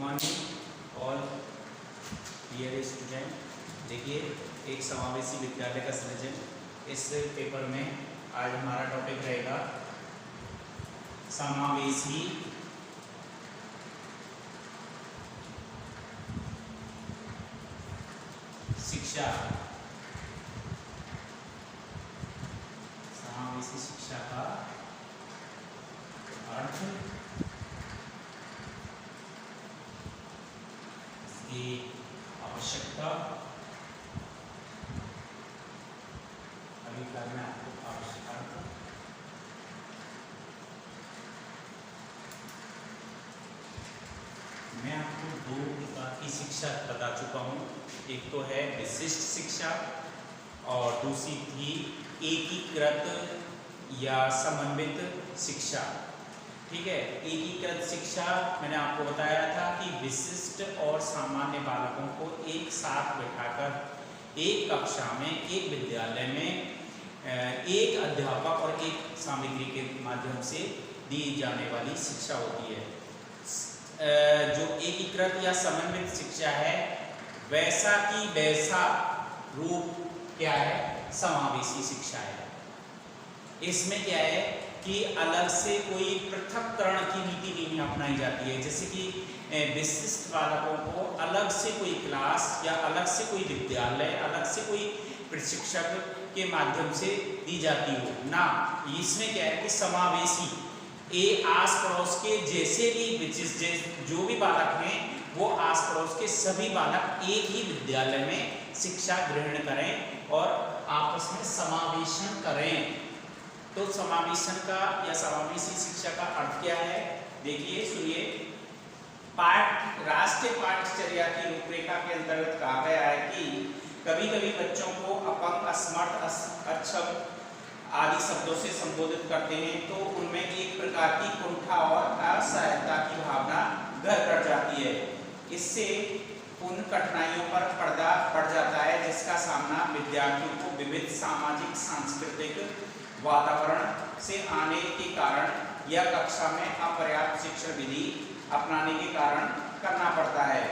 Morning all dear student. देखिए, एक समावेशी विद्यालय का सृजन, इस पेपर में आज हमारा टॉपिक रहेगा समावेशी शिक्षा। समावेशी शिक्षा का अर्थ, इसकी आवश्यकता, अभी करना आपको आवश्यकता। मैं आपको दो प्रकार की शिक्षा बता चुका हूँ। एक तो है विशिष्ट शिक्षा और दूसरी थी एकीकृत या समन्वित शिक्षा। ठीक है, एकीकृत शिक्षा मैंने आपको बताया था कि विशिष्ट और सामान्य बालकों को एक साथ बैठाकर एक कक्षा में, एक विद्यालय में एक अध्यापक और एक सामग्री के माध्यम से दी जाने वाली शिक्षा होती है। जो एकीकृत या समन्वित शिक्षा है, वैसा की वैसा रूप क्या है, समावेशी शिक्षा है। इसमें क्या है कि अलग से कोई पृथक्करण की नीति नहीं अपनाई जाती है, जैसे कि विशिष्ट बालकों को अलग से कोई क्लास या अलग से कोई विद्यालय, अलग से कोई प्रशिक्षक के माध्यम से दी जाती हो ना। इसमें क्या है कि समावेशी, आस पड़ोस के जैसे भी जो भी बालक हैं, वो आस पड़ोस के सभी बालक एक ही विद्यालय में शिक्षा ग्रहण करें और आपस में समावेशन करें। तो समावेशन का या समावेशी शिक्षा का अर्थ क्या है, देखिए सुनिए। राष्ट्रीय पाठ्यचर्या की रूपरेखा के अंतर्गत कहा गया है कि कभी कभी बच्चों को अपंग, असमर्थ, अक्षम आदि शब्दों से संबोधित करते हैं तो उनमें एक प्रकार की कुंठा और असहायता की भावना घर कर जाती है। इससे उन कठिनाइयों पर पर्दा पड़ जाता है जिसका सामना विद्यार्थियों को विविध सामाजिक, सांस्कृतिक वातावरण से आने के कारण या कक्षा में अपर्याप्त शिक्षण विधि अपनाने के कारण करना पड़ता है।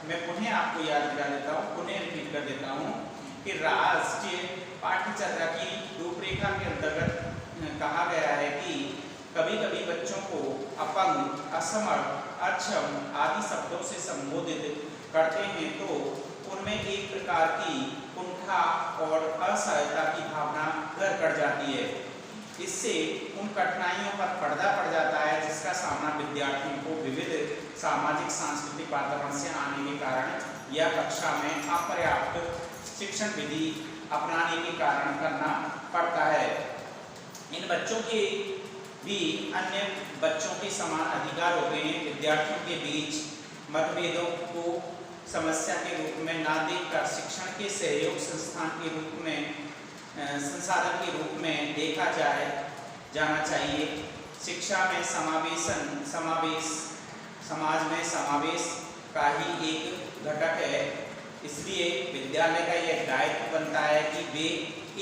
मैं पुनः आपको याद दिला देता हूँ, पुनः रिपीट कर देता हूँ कि राष्ट्रीय पाठ्यचर्या की रूपरेखा के अंतर्गत कहा गया है कि कभी कभी बच्चों को अपंग, असमर्थ, अक्षम आदि शब्दों से संबोधित करते हैं तो उनमें एक प्रकार की कुंठा और असहायता की भावना घर कर जाती है। इससे उन कठिनाइयों पर पर्दा पड़ जाता है जिसका सामना विद्यार्थियों को विविध सामाजिक, सांस्कृतिक वातावरण से आने के कारण या कक्षा में अपर्याप्त शिक्षण विधि अपनाने के कारण करना पड़ता है। इन बच्चों के भी अन्य बच्चों के समान अधिकार होते हैं। विद्यार्थियों के बीच मतभेदों को समस्या के रूप में ना देखकर शिक्षण के सहयोग संस्थान के रूप में, संसाधन के रूप में देखा जाना चाहिए। शिक्षा में समावेश समाज में समावेश का ही एक घटक है। इसलिए विद्यालय का यह दायित्व बनता है कि वे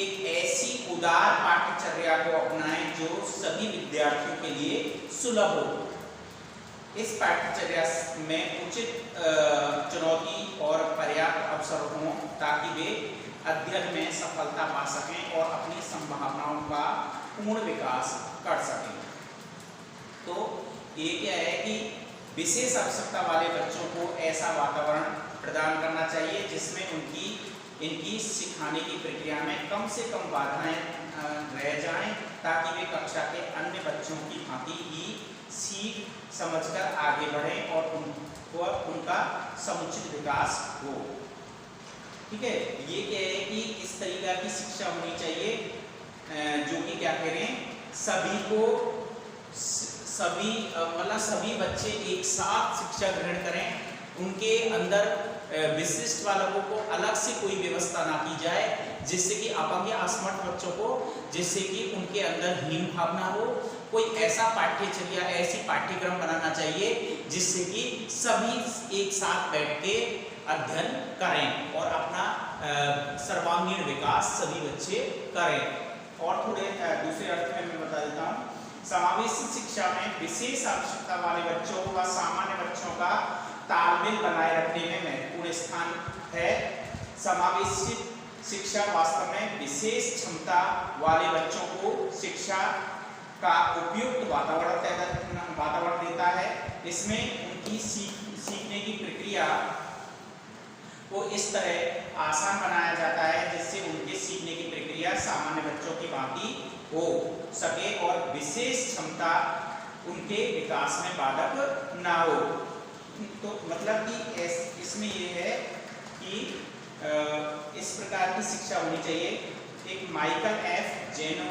एक ऐसी उदार पाठ्यचर्या को अपनाएं जो सभी विद्यार्थियों के लिए सुलभ हो। इस पाठ्यचर्या में उचित चुनौती और पर्याप्त अवसर हों ताकि वे अध्ययन में सफलता पा सकें और अपनी संभावनाओं का पूर्ण विकास कर सकें। तो ये क्या है कि विशेष आवश्यकता वाले बच्चों को ऐसा वातावरण प्रदान करना चाहिए जिसमें इनकी सिखाने की प्रक्रिया में कम से कम बाधाएं रह जाएं ताकि वे कक्षा के अन्य बच्चों की भांति ही सीख समझकर आगे बढ़ें और उनका समुचित विकास हो। ठीक है, ये क्या है कि इस तरीका की शिक्षा होनी चाहिए जो कि क्या कह रहे हैं, सभी बच्चे एक साथ शिक्षा ग्रहण करें। उनके अंदर विशिष्ट बालकों को अलग से कोई व्यवस्था ना की जाए जिससे कि अपंग या असमर्थ बच्चों को, जिससे कि उनके अंदर हीन भावना हो। कोई ऐसा पाठ्यचर्या, ऐसी पाठ्यक्रम बनाना चाहिए जिससे कि सभी एक साथ बैठ के अध्ययन करें और अपना सर्वांगीण विकास सभी बच्चे करें। और थोड़े दूसरे अर्थ में मैं बता देता हूँ, समावेशी शिक्षा में विशेष आवश्यकता वाले बच्चों व सामान्य बच्चों का ताल तालमेल बनाए रखने में महत्वपूर्ण स्थान है। समावेशी शिक्षा वास्तव में विशेष क्षमता वाले बच्चों को शिक्षा का उपयुक्त वातावरण देता है। इसमें उनकी सीखने की प्रक्रिया को इस तरह आसान बनाया जाता है जिससे उनके सीखने की प्रक्रिया सामान्य बच्चों की भांति हो सके और विशेष क्षमता उनके विकास में बाधक ना हो। तो मतलब कि इसमें ये है कि इस प्रकार की शिक्षा होनी चाहिए। एक माइकल एफ जेनो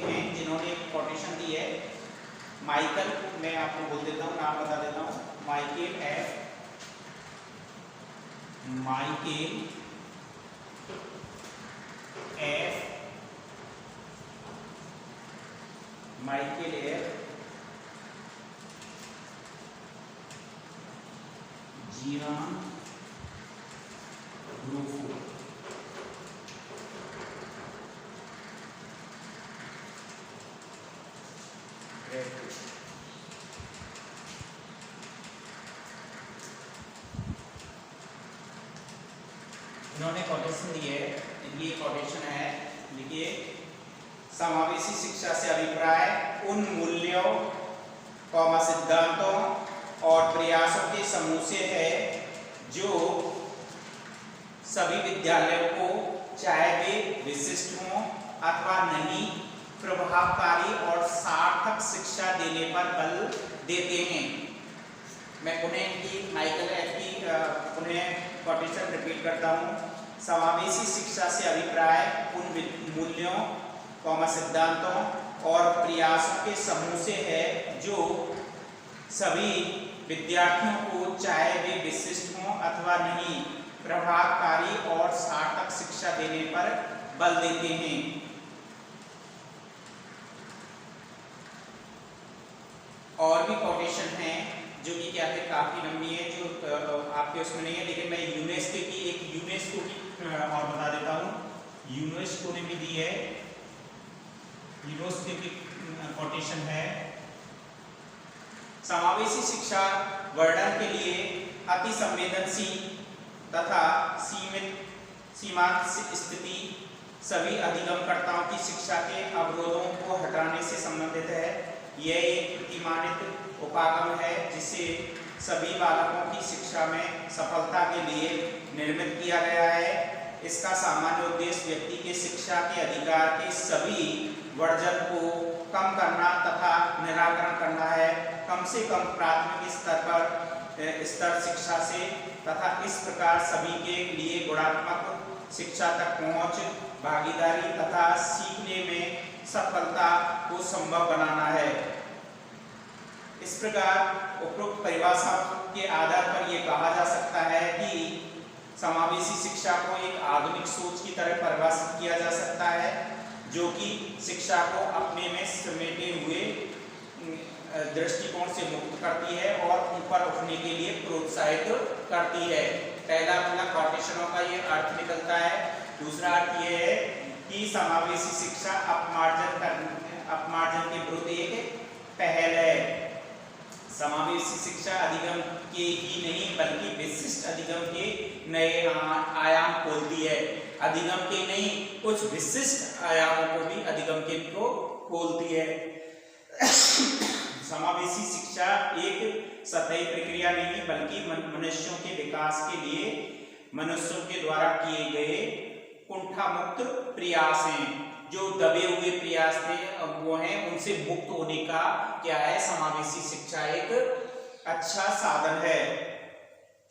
हैं जिन्होंने कोटेशन दी है। माइकल, मैं आपको बोल देता हूँ, नाम बता देता हूँ, माइकल एफ जियान ग्रूफो। इन्होंने कोटेशन दी है, ये कोटेशन है, देखिए, समावेशी शिक्षा से अभिप्राय उन मूल्यों, सिद्धांतों और प्रयासों के समूह से है जो सभी विद्यालयों को, चाहे वे विशिष्ट हों अथवा नहीं, प्रभावकारी और सार्थक शिक्षा देने पर बल देते हैं। मैं पुनः इनकी माइकल एफ की पुनः कोटेशन रिपीट करता हूँ। समावेशी शिक्षा से अभिप्राय उन मूल्यों, सिद्धांतों और प्रयासों के समूह से है जो सभी विद्यार्थियों को, चाहे वे विशिष्ट हों अथवा नहीं, प्रभावकारी और सार्थक शिक्षा देने पर बल देते हैं। और भी कोटेशन हैं जो कि क्या है, काफी लंबी है, जो आपके उसमें नहीं है, लेकिन मैं यूनेस्को की और बता देता हूँ। यूनेस्को ने भी दी है, यूनेस्को की कोटेशन है। समावेशी शिक्षा वर्णन के लिए अति संवेदनशील तथा सीमांत स्थिति सभी अधिगमकर्ताओं की शिक्षा के अवरोधों को हटाने से संबंधित है। यह एक प्रतिमानित उपागम है जिसे सभी बालकों की शिक्षा में सफलता के लिए निर्मित किया गया है। इसका सामान्य उद्देश्य व्यक्ति के शिक्षा के अधिकार के सभी वर्जन को कम करना तथा निराकरण करना है। कम से कम प्राथमिक स्तर शिक्षा से तथा इस प्रकार सभी के लिए गुणात्मक शिक्षा तक पहुंच, भागीदारी तथा सीखने में सफलता को संभव बनाना है। इस प्रकार उपरोक्त परिभाषा के आधार पर यह कहा जा सकता है कि समावेशी शिक्षा को एक आधुनिक सोच की तरह परिभाषित किया जा सकता है जो कि शिक्षा को अपने में समेटे हुए दृष्टिकोण से मुक्त करती है और ऊपर उठने के लिए प्रोत्साहित करती है। पहला अपना कोटेशनों का ये अर्थ निकलता है। दूसरा अर्थ ये है कि समावेशी शिक्षा अपमार्जन के विरुद्ध एक पहल है। समावेशी शिक्षा अधिगम के ही नहीं बल्कि विशिष्ट अधिगम के नए आयाम खोलती है। अधिगम के नहीं, कुछ विशिष्ट आयामों को भी अधिगम के को खोलती है। समावेशी शिक्षा एक सतही प्रक्रिया नहीं बल्कि मनुष्यों के विकास के लिए मनुष्यों के द्वारा किए गए कुंठा मुक्त प्रयास हैं। जो दबे हुए प्रयास थे वो हैं, उनसे मुक्त होने का क्या है, समावेशी शिक्षा एक अच्छा साधन है।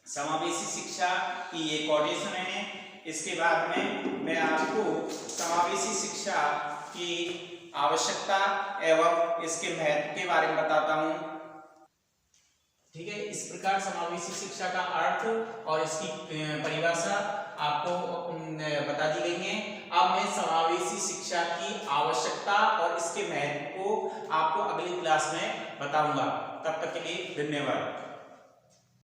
समावेशी शिक्षा की ये कोटेशन है। इसके बाद में मैं आपको समावेशी शिक्षा की आवश्यकता एवं इसके महत्व के बारे में बताता हूँ। ठीक है, इस प्रकार समावेशी शिक्षा का अर्थ और इसकी परिभाषा आपको बता दी गई है। अब मैं समावेशी शिक्षा की आवश्यकता और इसके महत्व को आपको अगली क्लास में बताऊंगा। तब तक के लिए धन्यवाद।